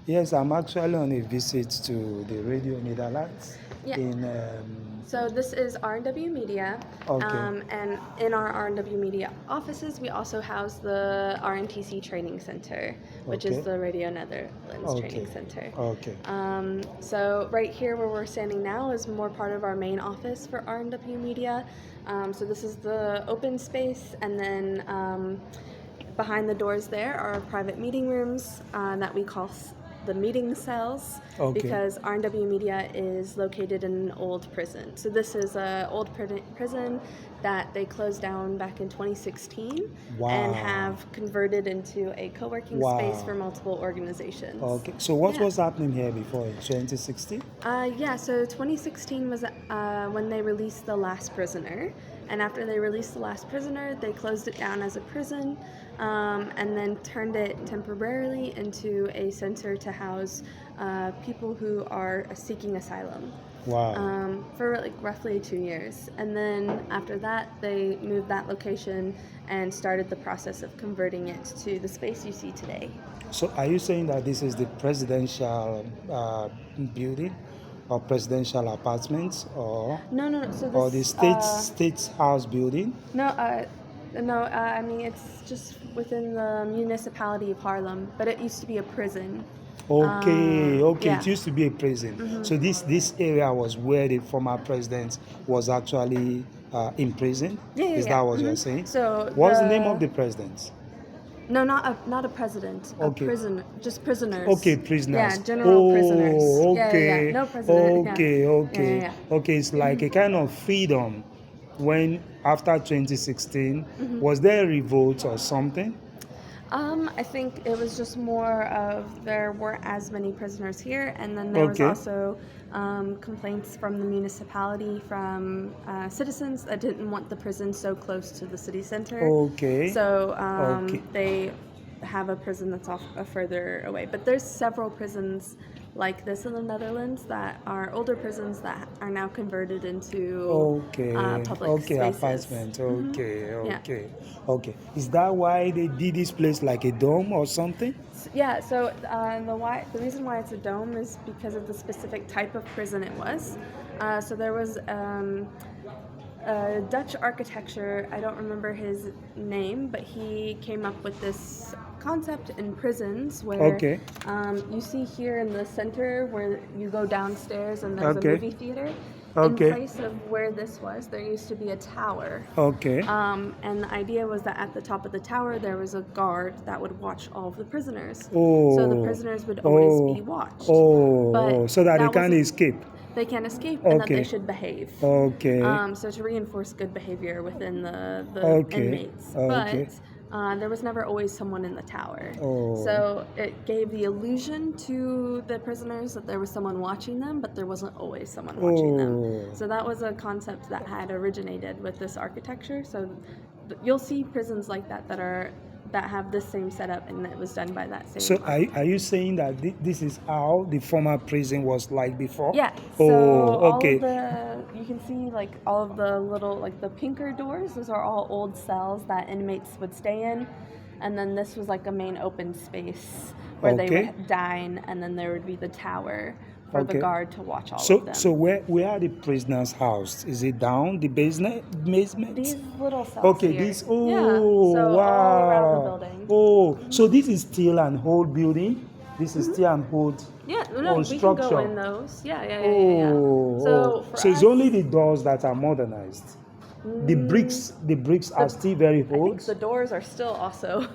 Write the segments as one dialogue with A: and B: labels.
A: Yes, I'm actually on a visit to the Radio Netherlands
B: Yeah.
A: in
B: So this is R&W Media,
A: okay,
B: and in our R&W Media offices, we also house the RNTC Training Center, which is
A: okay,
B: the Radio Netherlands Training
A: okay,
B: Center.
A: okay,
B: So right here where we're standing now is more part of our main office for R&W Media. So this is the open space, and then behind the doors there are private meeting rooms that we call the meeting cells,
A: okay.
B: because R&W Media is located in an old prison. So this is an old prison that they closed down back in 2016 and
A: Wow,
B: have converted into a co-working space for
A: wow.
B: multiple organizations.
A: Okay, so what
B: Yeah.
A: was happening here before in 2016?
B: Yeah, so 2016 was when they released The Last Prisoner. And after they released The Last Prisoner, they closed it down as a prison, and then turned it temporarily into a center to house people who are seeking asylum.
A: Wow.
B: For like roughly 2 years. And then after that, they moved that location and started the process of converting it to the space you see today.
A: So are you saying that this is the presidential building or presidential apartments
B: No, no, no. So
A: or the
B: this,
A: state's house building?
B: no, I mean, it's just within the municipality of Harlem, but it used to be a prison.
A: Okay, okay. It
B: Yeah.
A: used to be a prison. So this area was where the former president was actually imprisoned.
B: Yeah, yeah,
A: Is that
B: yeah.
A: what you're saying?
B: So
A: What's the name of the president?
B: no, not a president, a
A: Okay.
B: prison, just prisoners.
A: Okay,
B: Yeah,
A: prisoners.
B: general prisoners.
A: Oh,
B: Yeah, yeah, yeah.
A: okay,
B: No president. Yeah,
A: okay,
B: yeah, yeah,
A: okay,
B: yeah.
A: okay. It's like a kind of freedom. When after 2016,
B: Mm-hmm.
A: was there a revolt or something?
B: I think it was just more of there weren't as many prisoners here, and then there was
A: Okay,
B: also complaints from the municipality from citizens that didn't want the prison so close to the city center.
A: okay,
B: So
A: okay.
B: they have a prison that's off further away. But there's several prisons like this in the Netherlands that are older prisons that are now converted into
A: Okay,
B: public
A: okay,
B: spaces.
A: apartment. Okay,
B: Yeah.
A: okay, okay. Is that why they did this place like a dome or something?
B: Yeah, so the reason why it's a dome is because of the specific type of prison it was. So there was Dutch architecture. I don't remember his name, but he came up with this concept in prisons where
A: Okay,
B: you see here in the center where you go downstairs and there's a
A: okay,
B: movie theater. In
A: okay,
B: place of where this was, there used to be a tower.
A: okay.
B: And the idea was that at the top of the tower there was a guard that would watch all of the prisoners. So the
A: Oh,
B: prisoners would always
A: oh,
B: be watched.
A: oh,
B: But
A: oh, so that they
B: that
A: can't
B: wasn't,
A: escape.
B: they can't escape, and that they
A: Okay,
B: should behave.
A: okay,
B: So to reinforce good behavior within the
A: okay,
B: inmates.
A: okay.
B: But there was never always someone in the tower.
A: Oh,
B: So it gave the illusion to the prisoners that there was someone watching them, but there wasn't always someone watching them.
A: oh,
B: So that was a concept that had originated with this architecture. So you'll see prisons like that have this same setup, and it was done by that same
A: so
B: architect.
A: are you saying that this is how the former prison was like before?
B: Yeah, so
A: Oh,
B: all
A: okay,
B: of you can see like all of the little, like the pinker doors, those are all old cells that inmates would stay in. And then this was like a main open space where they
A: okay,
B: would dine, and then there would be the tower for the
A: okay.
B: guard to watch all of
A: So
B: them.
A: so where are the prisoners housed? Is it down the basement?
B: These little cells
A: Okay,
B: here.
A: this.
B: Yeah,
A: Oh,
B: so all around the
A: wow.
B: building.
A: Oh, so this is still an old building. This is still an
B: Yeah, no,
A: old
B: we can go
A: structure.
B: in those. Yeah.
A: Oh,
B: So
A: oh.
B: for
A: So it's
B: us,
A: only the doors that are modernized. The bricks are still very
B: I think
A: old.
B: the doors are still also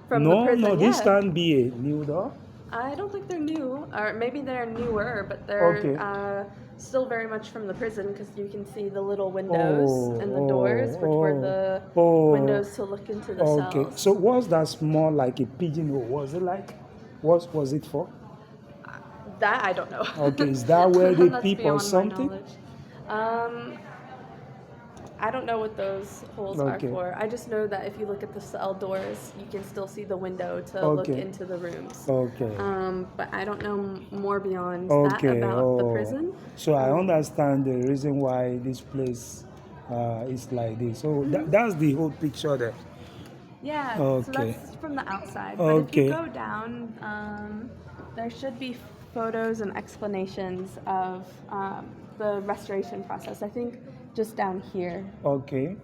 B: from the
A: No,
B: prison.
A: no, this
B: Yeah.
A: can't be a new door.
B: I don't think they're new, or maybe they're newer, but they're
A: Okay.
B: still very much from the prison, because you can see the little windows and the doors, which were the
A: oh.
B: windows to look into the
A: Okay.
B: cells.
A: So was that small like a pigeonhole? Was it like? What was it for?
B: That I don't know.
A: Okay, is that where they
B: That's
A: peep or
B: beyond my
A: something?
B: knowledge. I don't know what those holes
A: Okay.
B: are for. I just know that if you look at the cell doors, you can still see the window to look
A: Okay.
B: into the rooms.
A: Okay.
B: But I don't know more beyond that
A: Okay.
B: about the
A: Oh.
B: prison.
A: So I understand the reason why this place is like this. So that's the whole picture there.
B: Yeah, so
A: Okay.
B: that's from the outside. But if you
A: Okay.
B: go down, there should be photos and explanations of the restoration process. I think just down here.
A: Okay.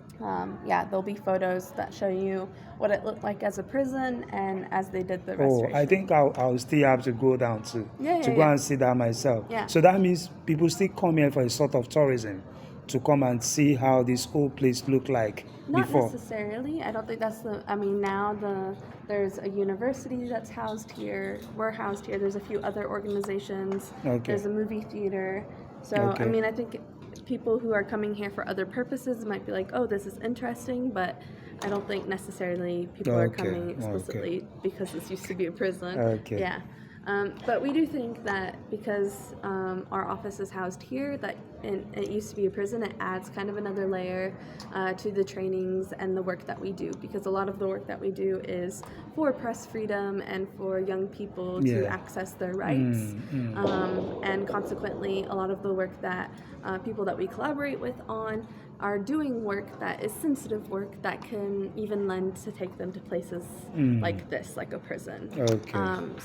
B: Yeah, there'll be photos that show you what it looked like as a prison and as they did the
A: Oh,
B: restoration.
A: I think I'll still have to go down to
B: Yeah,
A: go
B: yeah.
A: and see that myself.
B: Yeah.
A: So that means people still come here for a sort of tourism to come and see how this whole place looked like
B: Not
A: before.
B: necessarily. I don't think that's the. I mean, now there's a university that's housed here. We're housed here. There's a few other organizations.
A: Okay.
B: There's a movie theater. So
A: Okay.
B: I mean, I think people who are coming here for other purposes might be like, oh, this is interesting, but I don't think necessarily people are
A: Okay,
B: coming explicitly because this used to be a prison.
A: Okay.
B: Yeah. But we do think that because our office is housed here, that it used to be a prison, it adds kind of another layer to the trainings and the work that we do. Because a lot of the work that we do is for press freedom and for young people to
A: Yeah.
B: access their rights. And consequently, a lot of the work that people that we collaborate with on are doing work that is sensitive work that can even lend to take them to places like this, like a prison.
A: Okay.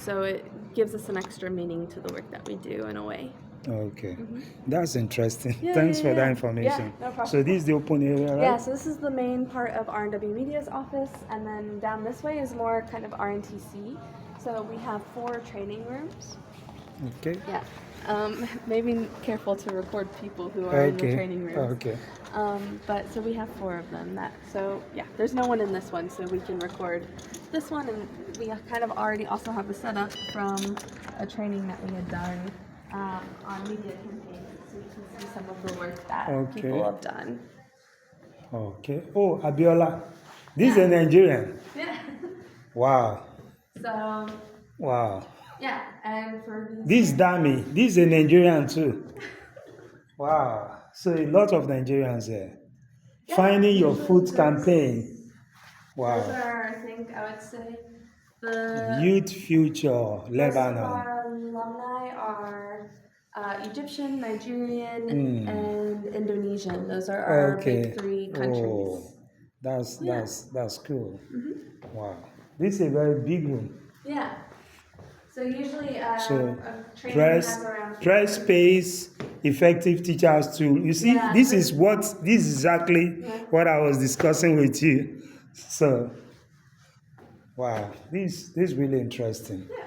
B: So it gives us an extra meaning to the work that we do in a way.
A: Okay. That's interesting.
B: Yeah,
A: Thanks
B: yeah,
A: for that
B: yeah.
A: information.
B: Yeah, no problem.
A: So this is the open area, right?
B: Yeah, so this is the main part of R&W Media's office, and then down this way is more kind of RNTC. So we have 4 training rooms.
A: Okay.
B: Yeah. Maybe careful to record people who are in the training rooms.
A: Okay.
B: But so we have 4 of them. So yeah, there's no one in this one, so we can record this one, and we kind of already also have a setup from a training that we had done on media campaigns, so you can see some of the work that people have done.
A: Okay. Oh, Abiola. This is a Nigerian.
B: Yeah.
A: Wow.
B: So
A: Wow.
B: yeah, and for
A: This Dami. This is a Nigerian too. Wow. So a lot of Nigerians here.
B: Yeah,
A: Finding your
B: usually
A: food
B: those-
A: campaign.
B: Those
A: Wow.
B: are, I think, I would say the
A: Youth Future,
B: most of
A: Lebanon.
B: our alumni are Egyptian, Nigerian, and Indonesian. Those are our big 3 countries.
A: Oh, that's cool.
B: Mm-hmm.
A: Wow. This is a very big one.
B: Yeah. So usually
A: So
B: a training has
A: press
B: around
A: space, effective teachers tool. You see,
B: Yeah,
A: this
B: this-
A: is exactly what I was discussing with you. So wow, this is really interesting.
B: Yeah.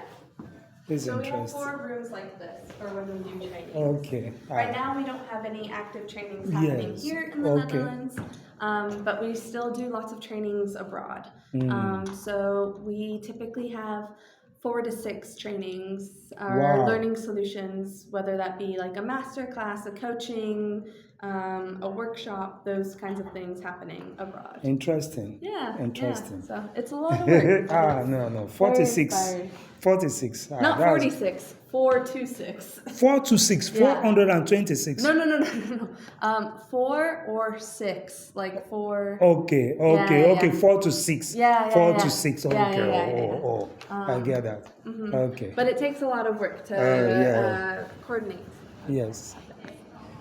A: This is
B: So we have
A: interesting.
B: 4 rooms like this for when we do trainings.
A: Okay.
B: Right now, we don't have any active trainings happening
A: Yes.
B: here in the
A: Okay.
B: Netherlands, but we still do lots of trainings abroad. So we typically have 4 to 6 trainings or
A: Wow.
B: learning solutions, whether that be like a master class, a coaching, a workshop, those kinds of things happening abroad.
A: Interesting.
B: Yeah.
A: Interesting.
B: Yeah. So it's a lot of work. but it's
A: no.
B: very
A: 46.
B: inspiring.
A: 46.
B: Not 46, 426.
A: 4 to 6.
B: Yeah.
A: 426.
B: No. 4 or 6, like 4.
A: Okay.
B: Yeah.
A: 4 to 6.
B: Yeah,
A: 4
B: yeah.
A: to 6. Okay.
B: Yeah.
A: I get that. Okay.
B: But it takes a lot of work to coordinate.
A: Yes.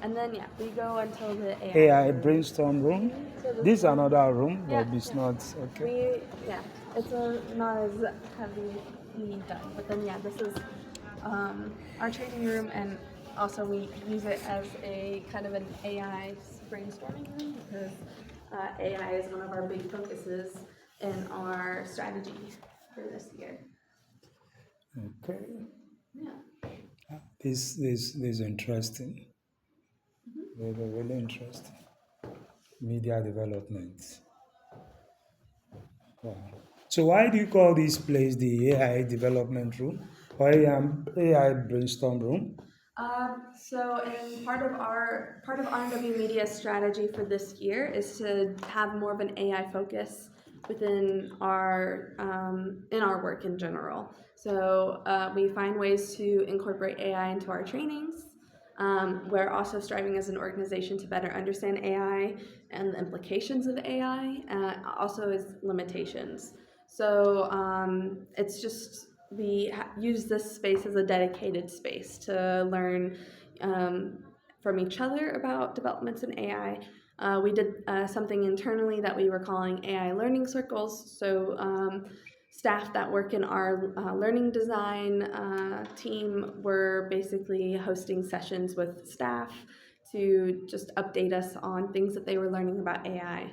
B: And then we go until the AI.
A: AI brainstorm room.
B: So
A: This is another room,
B: Yeah,
A: but it's
B: yeah.
A: not okay.
B: It's not as heavily done. But then this is our training room, and also we use it as a kind of an AI brainstorming room because AI is one of our big focuses in our strategy for this year.
A: Okay.
B: Yeah.
A: This is interesting. Really interesting. Media development. Wow. So why do you call this place the AI development room or AI brainstorm room?
B: So, in part of R&W Media's strategy for this year is to have more of an AI focus within our in our work in general. So we find ways to incorporate AI into our trainings. We're also striving as an organization to better understand AI and the implications of AI, also its limitations. So it's just we use this space as a dedicated space to learn from each other about developments in AI. We did something internally that we were calling AI learning circles. So staff that work in our learning design team were basically hosting sessions with staff to just update us on things that they were learning about AI.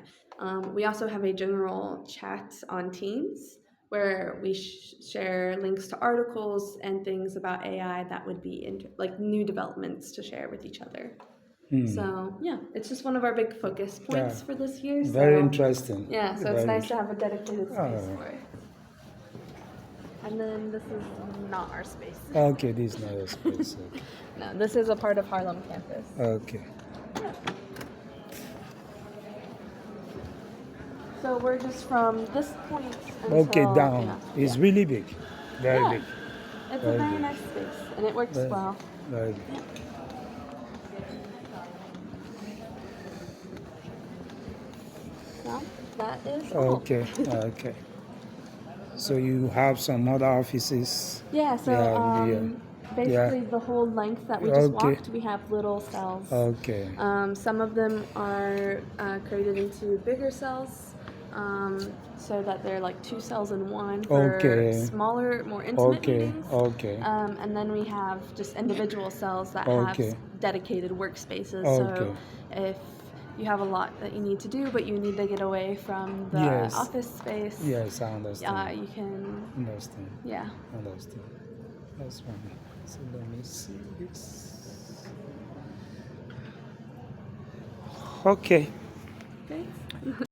B: We also have a general chat on Teams where we share links to articles and things about AI that would be like new developments to share with each other. So yeah, it's just one of our big focus points for this year.
A: Very
B: so,
A: interesting.
B: Yeah, so
A: Very
B: it's nice to have a dedicated space for it. And then this is not our space.
A: Okay, this is not your space. Okay.
B: No, this is a part of Harlem campus.
A: Okay.
B: Yeah. So we're just from this point until...
A: Okay, down.
B: Yeah,
A: It's really big. Very big.
B: It's
A: Very
B: a very
A: big.
B: nice space, and it works well.
A: Very big.
B: Well, that is all.
A: Okay, okay. So you have some other offices?
B: Yeah, so basically the whole length that we just walked, we have little cells.
A: Okay.
B: Some of them are created into bigger cells, so that they're like 2 cells in one for smaller, more intimate meetings.
A: Okay.
B: And then we have just individual cells that have dedicated workspaces. So if you have a lot that you need to do, but you need to get away from the office space.
A: Yes, I understand.
B: You can...
A: Understand.
B: Yeah.
A: Understand. That's fine. So let me see this. Okay.
B: Okay.